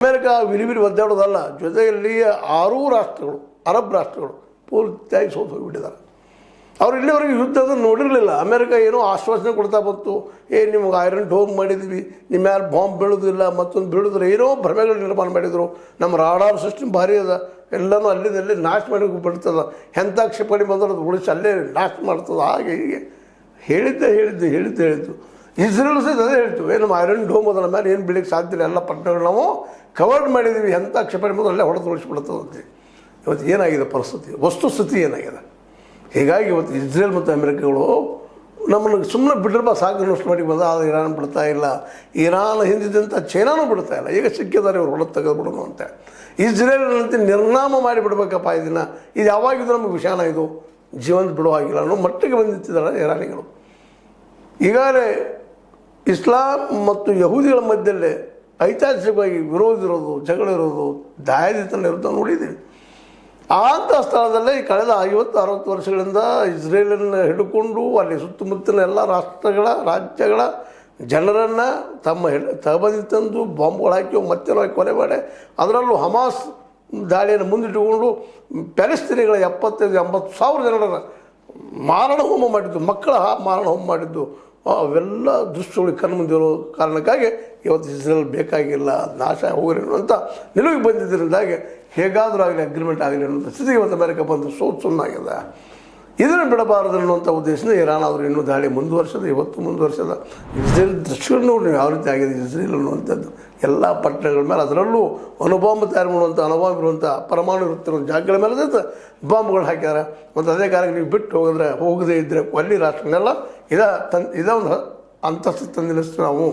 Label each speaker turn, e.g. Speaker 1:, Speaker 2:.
Speaker 1: America ವಿಲಿಬಿಲಿ ಒದ್ದಾಡೋದಲ್ಲ, ಜೊತೆಯಲ್ಲಿ 6 ರಾಷ್ಟ್ರಗಳು, Arab ರಾಷ್ಟ್ರಗಳು ಪೂರ್ತಿಯಾಗಿ ಸೋತು ಹೋಗಿಬಿಟ್ಟಿದ್ದಾರೆ. ಅವ್ರು ಇಲ್ಲಿವರೆಗೆ ಯುದ್ಧದ ನೋಡಿರಲಿಲ್ಲ. ಅಮೆರಿಕ ಏನೋ ಆಶ್ವಾಸನೆ ಕೊಡ್ತಾ ಬಂತು, ನಿಮಗೆ ಐರನ್ ಡೋಮ್ ಮಾಡಿದ್ವಿ, ನಿಮ್ಮ ಮೇಲೆ ಬಾಂಬ್ ಬೀಳೋದಿಲ್ಲ, ಮತ್ತೊಂದು ಬೀಳಿದ್ರೆ ಏನೋ ಭ್ರಮೆಗಳು ನಿರ್ಮಾಣ ಮಾಡಿದರು. ನಮ್ಮ ರಾಡಾರ್ ಸಿಸ್ಟಮ್ ಭಾರಿ ಅದ, ಎಲ್ಲನೂ ಅಲ್ಲಿಂದಲ್ಲಿ ನಾಶ ಮಾಡಿ ಬಿಡ್ತದೆ, ಎಂಥ ಕ್ಷಿಪಣಿ ಬಂದ್ರೆ ಅದು ಉಳಿಸಿ ಅಲ್ಲೇ ನಾಶ ಮಾಡ್ತದೆ. ಹಾಗೆ ಹೀಗೆ ಹೇಳಿದ್ದು ಇಸ್ರೇಲ್ ಸಹಿತ ಅದೇ ಹೇಳ್ತು, ನಮ್ಮ ಐರನ್ ಡೋಮ್ ಅದರ ಮೇಲೆ ಏನು ಬೀಳಕ್ಕೆ ಸಾಧ್ಯ ಇಲ್ಲ, ಎಲ್ಲ ಪಟ್ಟಣಗಳು ನಾವು ಕವರ್ಡ್ ಮಾಡಿದ್ದೀವಿ, ಎಂಥ ಕ್ಷಿಪಣಿ ಬಂದ್ರೆ ಅಲ್ಲೇ ಹೊಡೆದು ಉಳಿಸ್ಬಿಡ್ತದಂತೆ. ಇವತ್ತು ಏನಾಗಿದೆ ಪರಿಸ್ಥಿತಿ, ವಸ್ತುಸ್ಥಿತಿ ಏನಾಗಿದೆ. ಹೀಗಾಗಿ ಇವತ್ತು ಇಸ್ರೇಲ್ ಮತ್ತು ಅಮೆರಿಕಗಳು ನಮ್ಮನ್ನು ಸುಮ್ಮನೆ ಬಿಟ್ಟರೆ ಸಾಕು ನಷ್ಟ ಮಾಡಿ ಬಂದ, ಆದರೆ ಇರಾನ್ ಬಿಡ್ತಾ ಇಲ್ಲ, ಇರಾನ್ ಹಿಂದಿದ್ದಂಥ ಚೈನಾನೂ ಬಿಡ್ತಾ ಇಲ್ಲ. ಈಗ ಸಿಕ್ಕಿದ್ದಾರೆ ಇವರು ಹೊಡೆದು ತೆಗೆದುಬಿಡೋಣ ಅಂತ. ಇಸ್ರೇಲ್ನಂತೆ ನಿರ್ನಾಮ ಮಾಡಿಬಿಡ್ಬೇಕಪ್ಪ ಇದನ್ನು, ಇದು ಯಾವಾಗಿದ್ದು ನಮಗೆ ವಿಷಾನ, ಇದು ಜೀವಂತ ಬಿಡುವಾಗಿಲ್ಲ ಅನ್ನೋ ಮಟ್ಟಿಗೆ ಬಂದಿತ್ತಿದ್ದಾರೆ ಇರಾನಿಗಳು. ಈಗಾಗಲೇ ಇಸ್ಲಾಂ ಮತ್ತು ಯಹೂದಿಗಳ ಮಧ್ಯದಲ್ಲೇ ಐತಿಹಾಸಿಕವಾಗಿ ವಿರೋಧ ಇರೋದು, ಜಗಳ ಇರೋದು, ದಾಯಾದಿತನ ಇರೋದು ನೋಡಿದ್ದೀವಿ. ಅಂಥ ಸ್ಥಳದಲ್ಲೇ ಕಳೆದ 50-60 ವರ್ಷಗಳಿಂದ ಇಸ್ರೇಲನ್ನು ಹಿಡ್ಕೊಂಡು ಅಲ್ಲಿ ಸುತ್ತಮುತ್ತಲಿನ ಎಲ್ಲ ರಾಜ್ಯಗಳ ಜನರನ್ನು ತಬದಿ ತಂದು ಬಾಂಬ್ಗಳು ಹಾಕಿ ಮತ್ತೇನೋ ಕೊಲೆ ಮಾಡಿ, ಅದರಲ್ಲೂ ಹಮಾಸ್ ದಾಳಿಯನ್ನು ಮುಂದಿಟ್ಟುಕೊಂಡು ಪ್ಯಾಲೆಸ್ತೀನಿಗಳ 75-80 ಸಾವಿರ ಜನರನ್ನು ಮಾರಣ ಹೋಮ ಮಾಡಿದ್ದು, ಮಕ್ಕಳ ಮಾರಣ ಹೋಮ ಮಾಡಿದ್ದು, ಅವೆಲ್ಲ ದೃಶ್ಯಗಳಿಗೆ ಕಣ್ಮುಂದಿರೋ ಕಾರಣಕ್ಕಾಗಿ ಇವತ್ತು ಇಸ್ರೇಲ್ ಬೇಕಾಗಿಲ್ಲ, ನಾಶ ಹೋಗ್ರಿ ಅಂತ ನಿಲುವಿಗೆ ಬಂದಿದ್ದರಿಂದಾಗಿ ಹೇಗಾದರೂ ಆಗಲಿ ಅಗ್ರಿಮೆಂಟ್ ಆಗಲಿ ಅನ್ನೋಂಥ ಸ್ಥಿತಿಗೆ ಇವತ್ತು ಅಮೆರಿಕ ಬಂದು ಸುಮ್ಮನಾಗಿದೆ. ಇದನ್ನು ಬಿಡಬಾರದು ಅನ್ನುವಂಥ ಉದ್ದೇಶದಿಂದ ಇರಾನ್ ಅವರು ಇನ್ನೂ ದಾಳಿ ಮುಂದುವರ್ಸೋದು, ಇವತ್ತು ಮುಂದುವರ್ಸೋದು. ಇಸ್ರೇಲ್ ದೃಶ್ಯಗಳು ನೋಡಿ ಯಾವ ರೀತಿ ಆಗಿದೆ ಇಸ್ರೇಲ್ ಅನ್ನುವಂಥದ್ದು. ಎಲ್ಲ ಪಟ್ಟಣಗಳ ಮೇಲೆ, ಅದರಲ್ಲೂ ಅಣುಬಾಂಬ್ ತಯಾರು ಮಾಡುವಂಥ, ಅಣುಬಾಂಬ್ ಇರುವಂಥ, ಪರಮಾಣು ಇರುತ್ತಿರೋ ಜಾಗಗಳ ಮೇಲೆ ಸಹಿತ ಬಾಂಬ್ಗಳು ಹಾಕ್ಯಾರ. ಮತ್ತು ಅದೇ ಕಾರಣಕ್ಕೆ ನೀವು ಬಿಟ್ಟು ಹೋಗದೇ ಇದ್ದರೆ ಕೊಲ್ಲಿ ರಾಷ್ಟ್ರನೆಲ್ಲ ಇದೊಂದು ಅಂತಸ್ತು ತಂದು ನಾವು